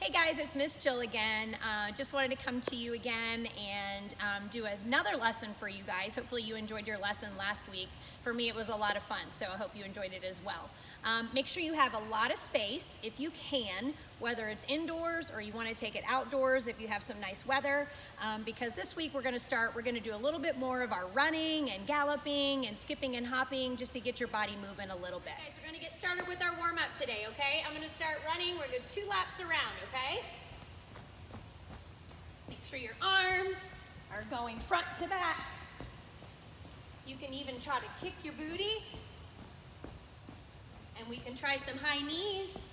Hey guys, it's Miss Jill again. Just wanted to come to you again and do another lesson for you guys. Hopefully you enjoyed your lesson last week. For me it was a lot of fun, so I hope you enjoyed it as well. Make sure you have a lot of space if you can, whether it's indoors or you want to take it outdoors if you have some nice weather, because this week we're going to do a little bit more of our running and galloping and skipping and hopping just to get your body moving a little bit. Okay, guys, we're going to get started with our warm-up today, okay? I'm going to start running. We're going to do 2 laps around, okay? Make sure your arms are going front to back. You can even try to kick your booty. And we can try some high knees.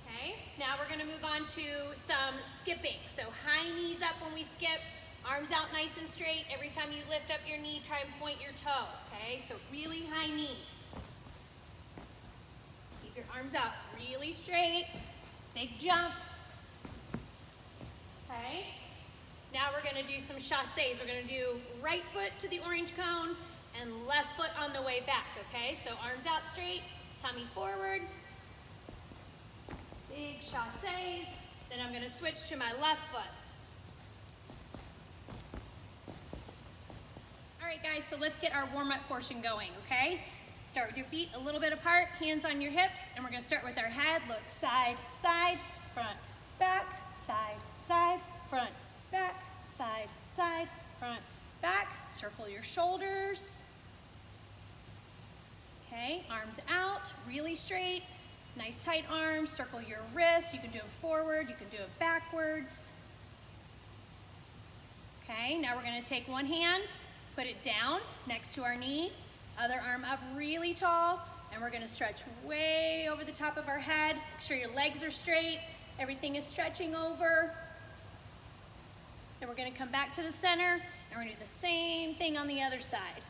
Okay, now we're going to move on to some skipping. So high knees up when we skip, arms out nice and straight. Every time you lift up your knee, try and point your toe. Okay, so really high knees. Keep your arms out really straight. Big jump. Okay, now we're going to do some chassés. We're going to do right foot to the orange cone and left foot on the way back, okay? So arms out straight, tummy forward, big chassés. Then I'm gonna switch to my left foot. All right, guys, so let's get our warm-up portion going, okay? Start with your feet a little bit apart, hands on your hips, and we're gonna start with our head. Look side, side, front, back, side, side, front, back, side, side, front, back. Circle your shoulders. Okay, arms out, really straight. Nice tight arms. Circle your wrists. You can do it forward, you can do it backwards. Okay, now we're going to take one hand, put it down next to our knee, other arm up really tall, and we're going to stretch way over the top of our head. Make sure your legs are straight, everything is stretching over. Then we're going to come back to the center, and we're going to do the same thing on the other side.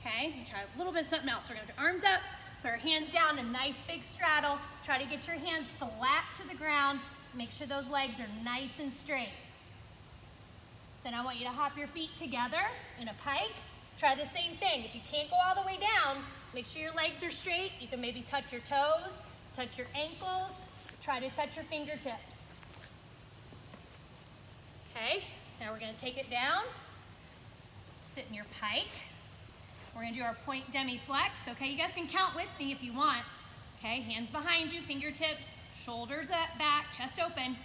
Okay, try a little bit of something else. We're going to put arms up, put our hands down, a nice big straddle. Try to get your hands flat to the ground. Make sure those legs are nice and straight. Then I want you to hop your feet together in a pike. Try the same thing. If you can't go all the way down, make sure your legs are straight. You can maybe touch your toes, touch your ankles. Try to touch your fingertips. Okay, now we're going to take it down. Sit in your pike. We're going to do our point demi-flex. Okay, you guys can count with me if you want. Okay, hands behind you, fingertips, shoulders up, back, chest open.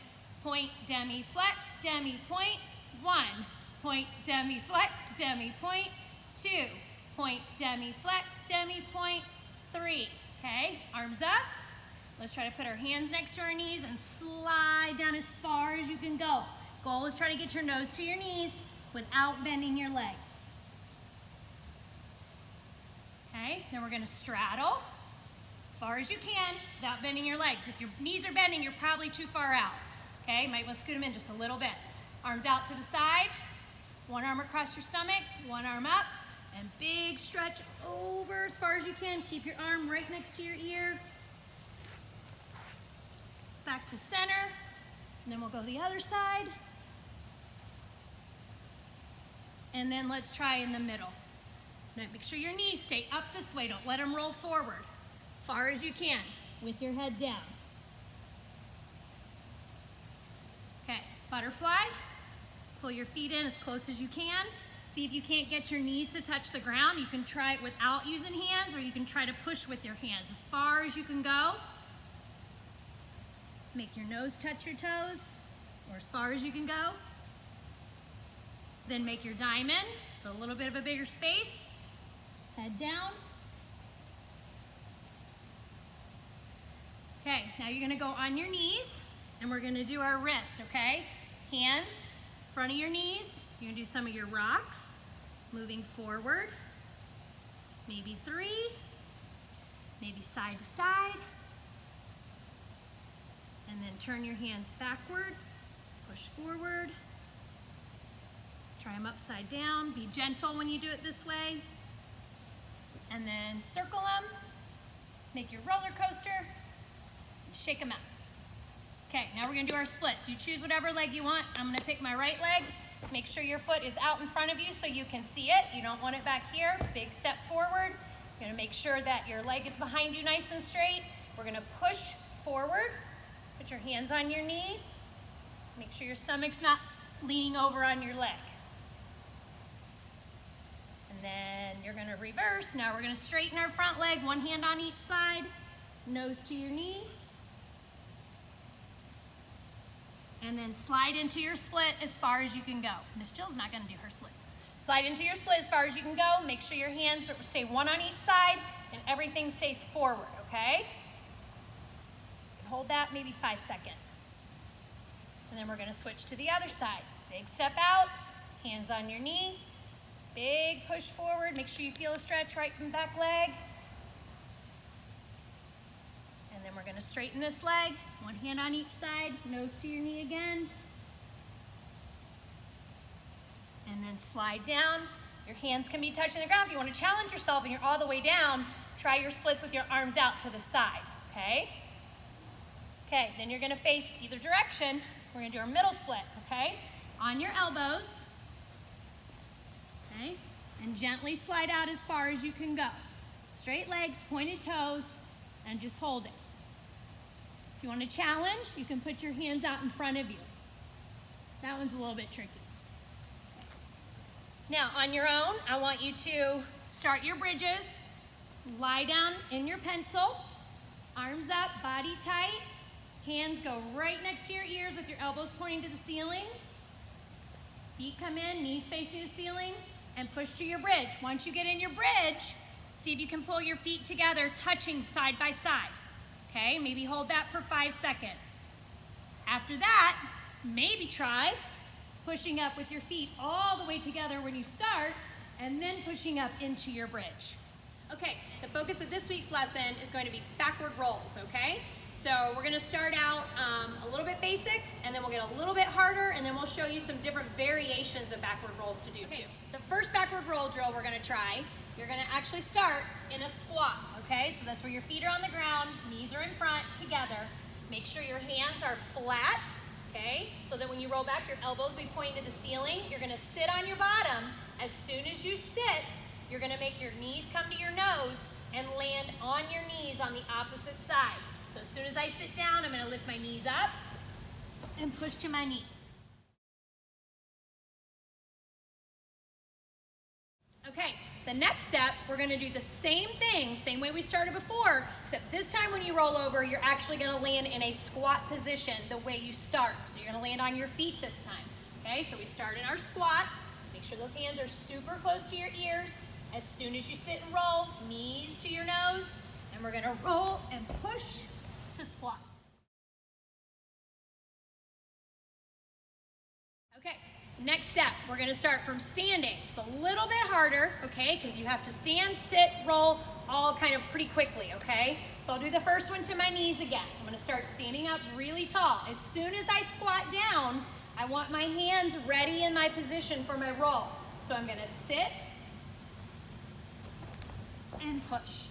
Point demi-flex, demi-point. 1. Point demi-flex, demi-point. 2. Point demi-flex, demi-point. 3. Okay, arms up. Let's try to put our hands next to our knees and slide down as far as you can go. Goal is try to get your nose to your knees without bending your legs. Okay, then we're going to straddle as far as you can without bending your legs. If your knees are bending, you're probably too far out. Okay, you might want to scoot them in just a little bit. Arms out to the side, one arm across your stomach, one arm up, and big stretch over as far as you can. Keep your arm right next to your ear. Back to center, and then we'll go the other side. And then let's try in the middle. Now make sure your knees stay up this way. Don't let them roll forward. Far as you can with your head down. Okay, butterfly. Pull your feet in as close as you can. See if you can't get your knees to touch the ground. You can try it without using hands, or you can try to push with your hands as far as you can go. Make your nose touch your toes, or as far as you can go. Then make your diamond, so a little bit of a bigger space. Head down. Okay, now you're gonna go on your knees, and we're gonna do our wrists, okay? Hands, front of your knees. You're gonna do some of your rocks, moving forward. Maybe 3, maybe side to side. And then turn your hands backwards, push forward. Try them upside down. Be gentle when you do it this way. And then circle them. Make your roller coaster. And shake them out. Okay, now we're gonna do our splits. You choose whatever leg you want. I'm gonna pick my right leg. Make sure your foot is out in front of you so you can see it. You don't want it back here. Big step forward. You're gonna make sure that your leg is behind you nice and straight. We're gonna push forward. Put your hands on your knee. Make sure your stomach's not leaning over on your leg. And then you're gonna reverse. Now we're gonna straighten our front leg, one hand on each side, nose to your knee. And then slide into your split as far as you can go. Miss Jill's not gonna do her splits. Slide into your split as far as you can go. Make sure your hands stay one on each side and everything stays forward, okay? Hold that maybe 5 seconds. And then we're gonna switch to the other side. Big step out, hands on your knee, big push forward. Make sure you feel a stretch right in the back leg. And then we're gonna straighten this leg, one hand on each side, nose to your knee again. And then slide down. Your hands can be touching the ground. If you wanna challenge yourself and you're all the way down, try your splits with your arms out to the side, okay? Okay, then you're gonna face either direction. We're gonna do our middle split, okay? On your elbows, okay? And gently slide out as far as you can go. Straight legs, pointed toes, and just hold it. If you want to challenge, you can put your hands out in front of you. That one's a little bit tricky. Now, on your own, I want you to start your bridges, lie down in your pencil, arms up, body tight, hands go right next to your ears with your elbows pointing to the ceiling. Feet come in, knees facing the ceiling, and push to your bridge. Once you get in your bridge, see if you can pull your feet together, touching side by side. Okay, maybe hold that for 5 seconds. After that, maybe try pushing up with your feet all the way together when you start, and then pushing up into your bridge. Okay, the focus of this week's lesson is going to be backward rolls, okay? So we're gonna start out a little bit basic, and then we'll get a little bit harder, and then we'll show you some different variations of backward rolls to do too. The first backward roll drill we're gonna try, you're gonna actually start in a squat, okay? So that's where your feet are on the ground, knees are in front together. Make sure your hands are flat, okay? So that when you roll back, your elbows will be pointing to the ceiling. You're gonna sit on your bottom. As soon as you sit, you're gonna make your knees come to your nose and land on your knees on the opposite side. So as soon as I sit down, I'm gonna lift my knees up and push to my knees. Okay, the next step, we're gonna do the same thing, same way we started before, except this time when you roll over, you're actually gonna land in a squat position the way you start. So you're gonna land on your feet this time. Okay, so we start in our squat. Make sure those hands are super close to your ears. As soon as you sit and roll, knees to your nose, and we're gonna roll and push to squat. Okay, next step, we're gonna start from standing. It's a little bit harder, okay, because you have to stand, sit, roll, all kind of pretty quickly, okay? So I'll do the first one to my knees again. I'm gonna start standing up really tall. As soon as I squat down, I want my hands ready in my position for my roll. So I'm gonna sit and push.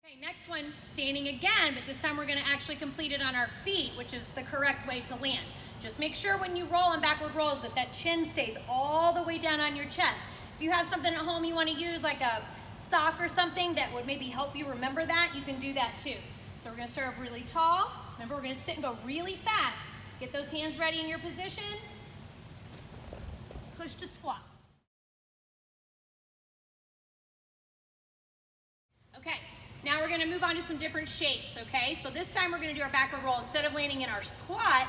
Okay, next one, standing again, but this time we're gonna actually complete it on our feet, which is the correct way to land. Just make sure when you roll in backward rolls that that chin stays all the way down on your chest. If you have something at home you wanna use, like a sock or something that would maybe help you remember that, you can do that too. So we're gonna start up really tall. Remember, we're gonna sit and go really fast. Get those hands ready in your position. Push to squat. Okay, now we're gonna move on to some different shapes, okay? So this time we're gonna do our backward roll. Instead of landing in our squat,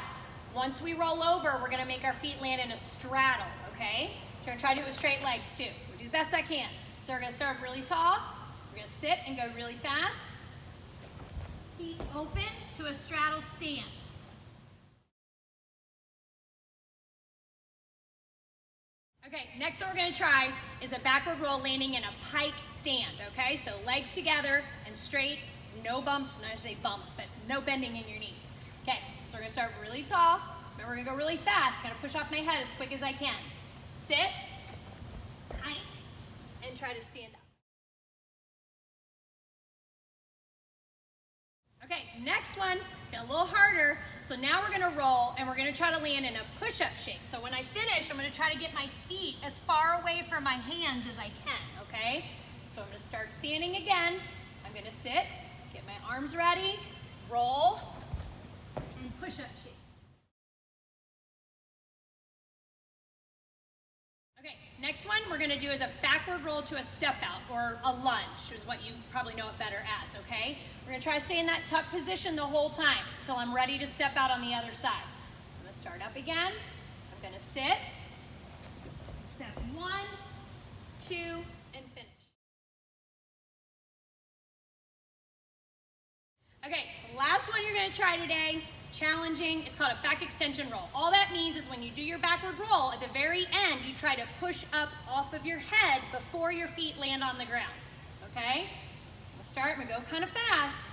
once we roll over, we're gonna make our feet land in a straddle, okay? So we're gonna try to do it with straight legs too. We'll do the best I can. So we're gonna start up really tall. We're gonna sit and go really fast. Feet open to a straddle stand. Okay, next what we're gonna try is a backward roll landing in a pike stand, okay? So legs together and straight, no bumps, not to say bumps, but no bending in your knees. Okay, so we're gonna start really tall. Remember, we're gonna go really fast. Gonna push off my head as quick as I can. Sit, pike, and try to stand up. Okay, next one, a little harder. So now we're gonna roll and we're gonna try to land in a push-up shape. So when I finish, I'm gonna try to get my feet as far away from my hands as I can, okay? So I'm gonna start standing again. I'm gonna sit, get my arms ready, roll, and push-up shape. Okay, next one we're gonna do is a backward roll to a step out, or a lunge is what you probably know it better as, okay? We're gonna try to stay in that tuck position the whole time until I'm ready to step out on the other side. So I'm gonna start up again. I'm gonna sit, step 1, 2, and finish. Okay, the last one you're gonna try today, challenging, it's called a back extension roll. All that means is when you do your backward roll, at the very end, you try to push up off of your head before your feet land on the ground, okay? So we'll start, I'm gonna go kind of fast.